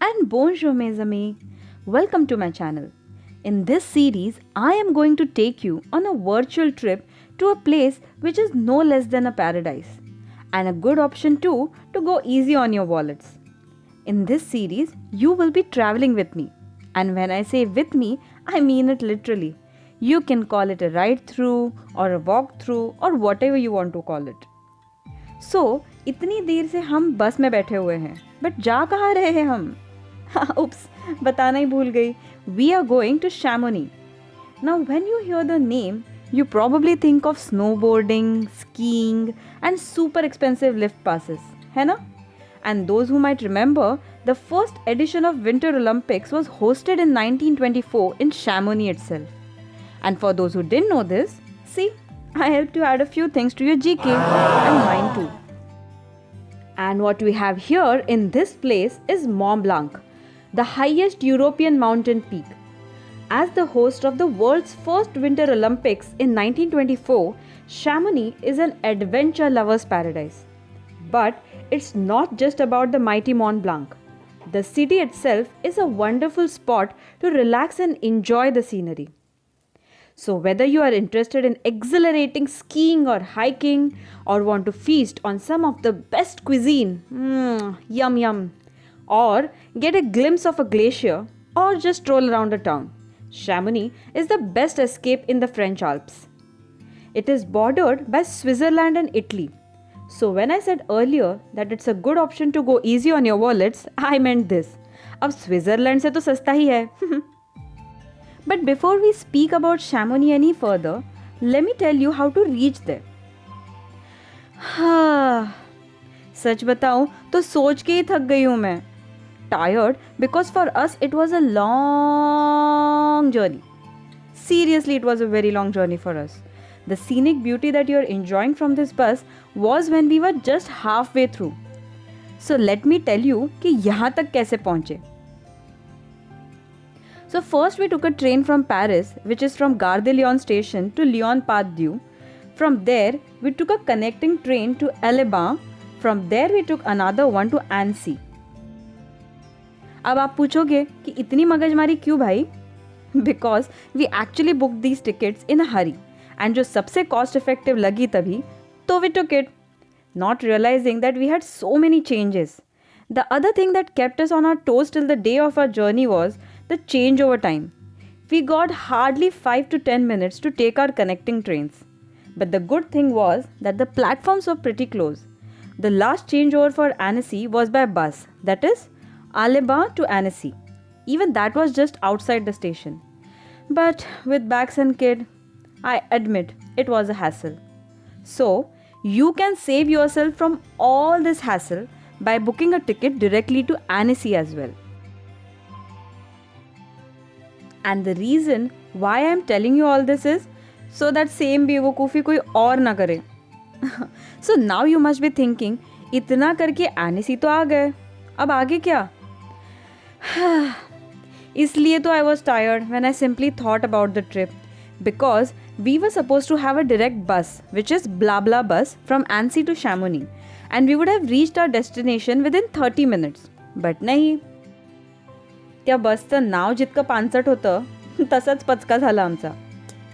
And bonjour mes amis, welcome to my channel. In this series, I am going to take you on a virtual trip to a place which is no less than a paradise and a good option too to go easy on your wallets. In this series, you will be traveling with me. And when I say with me, I mean it literally. You can call it a ride through or a walk through or whatever you want to call it. इतनी देर से हम बस में बैठे हुए हैं but जा कहाँ रहे हैं हम उप्स बताना ही भूल गई we are going to Chamonix now when you hear the name you probably think of snowboarding, skiing and super expensive lift passes, है ना? And those who might remember, the first edition of Winter Olympics was hosted in 1924 in Chamonix itself. And for those who didn't know this, see, I helped to add a few things to your GK and mine too. And what we have here in this place is Mont Blanc, the highest European mountain peak. As the host of the world's first Winter Olympics in 1924, Chamonix is an adventure lover's paradise. But it's not just about the mighty Mont Blanc. The city itself is a wonderful spot to relax and enjoy the scenery. So whether you are interested in exhilarating skiing or hiking or want to feast on some of the best cuisine, yum yum, or get a glimpse of a glacier or just stroll around the town, Chamonix is the best escape in the French Alps. It is bordered by Switzerland and Italy. So when I said earlier that it's a good option to go easy on your wallets, I meant this. अब Switzerland से तो सस्ता ही है. But before we speak about Chamonix any further, let me tell you how to reach there. सच बताऊं तो सोच के ही थक गई हूं मैं. Tired because for us it was a long journey. Seriously, it was a very long journey for us. The scenic beauty that you are enjoying from this bus was when we were just halfway through. So let me tell you कि यहाँ तक कैसे पहुँचे. So first we took a train from Paris, which is from Gare de Lyon station to Lyon Part Dieu. From there we took a connecting train to Aleba. From there we took another one to Annecy. अब आप पूछोगे कि इतनी मगजमारी क्यों भाई? Because we actually booked these tickets in a hurry and जो सबसे cost effective लगी तभी तो we took it, not realizing that we had so many changes. The other thing that kept us on our toes till the day of our journey was the changeover time. We got hardly 5 to 10 minutes to take our connecting trains. But the good thing was that the platforms were pretty close. The last changeover for Annecy was by bus, that is Aleba to Annecy. Even that was just outside the station. But with bags and kid, I admit it was a hassle. So, you can save yourself from all this hassle by booking a ticket directly to Annecy as well. And the reason why I am telling you all this is so that same बेवकूफ़ी कोई और ना करे. So now you must be thinking, इतना करके Annecy तो आ गए, अब आगे क्या? इसलिए तो I was tired when I simply thought about the trip because we were supposed to have a direct bus which is blah blah bus from Annecy to Chamonix and we would have reached our destination within 30 minutes. But नाही. त्या बसचं नाव जितकं पानसट होतं तसंच पचका झाला आमचा.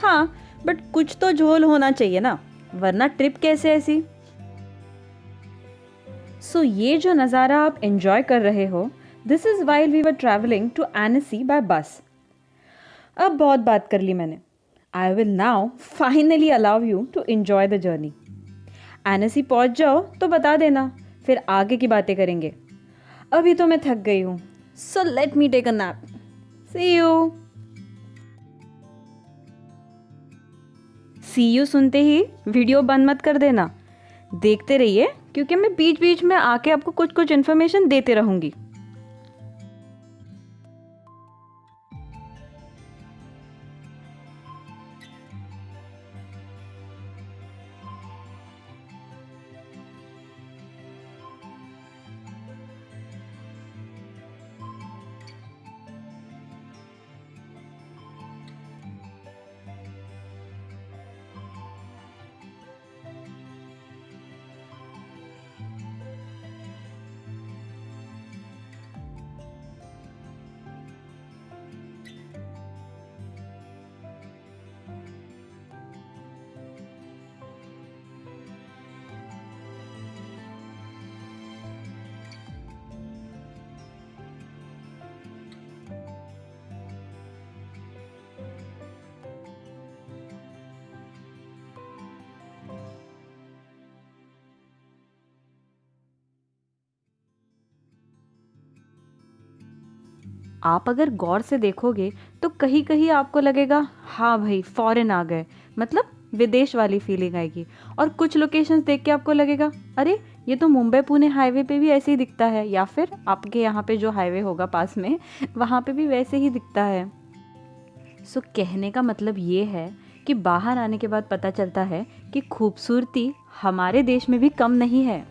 हां, but कुछ तो झोल होना चाहिए ना, वरना ट्रिप कैसे ऐसी? सो ये जो नज़ारा आप एंजॉय कर रहे हो, this is while we were travelling to Annecy by bus. अब बहुत बात कर ली मैंने. I will now finally allow you to enjoy the journey. Annecy पहुंच जाओ तो बता देना, फिर आगे की बातें करेंगे. अभी तो मैं थक गई हूँ. So let me take a nap. See you. See you सुनते ही वीडियो बंद मत कर देना. देखते रहिए क्योंकि मैं बीच बीच में आके आपको कुछ कुछ इन्फॉर्मेशन देते रहूँगी. आप अगर गौर से देखोगे तो कहीं कहीं आपको लगेगा हाँ भाई फॉरेन आ गए, मतलब विदेश वाली फीलिंग आएगी। और कुछ लोकेशंस देख के आपको लगेगा अरे ये तो मुंबई पुणे हाईवे पे भी ऐसे ही दिखता है, या फिर आपके यहाँ पे जो हाईवे होगा पास में वहाँ पे भी वैसे ही दिखता है। सो कहने का मतलब ये है कि बाहर आने के बाद पता चलता है कि खूबसूरती हमारे देश में भी कम नहीं है।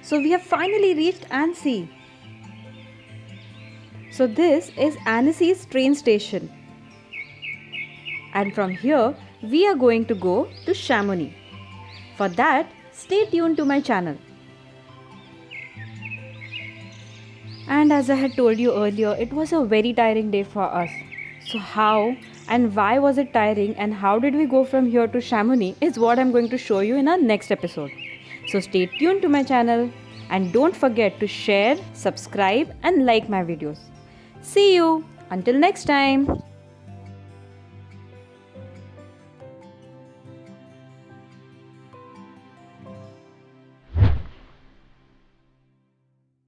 So we have finally reached Annecy. So this is Annecy's train station. And from here, we are going to go to Chamonix. For that, stay tuned to my channel. And as I had told you earlier, it was a very tiring day for us. So how and why was it tiring and how did we go from here to Chamonix is what I'm going to show you in our next episode. So stay tuned to my channel and don't forget to share, subscribe and like my videos. See you until next time.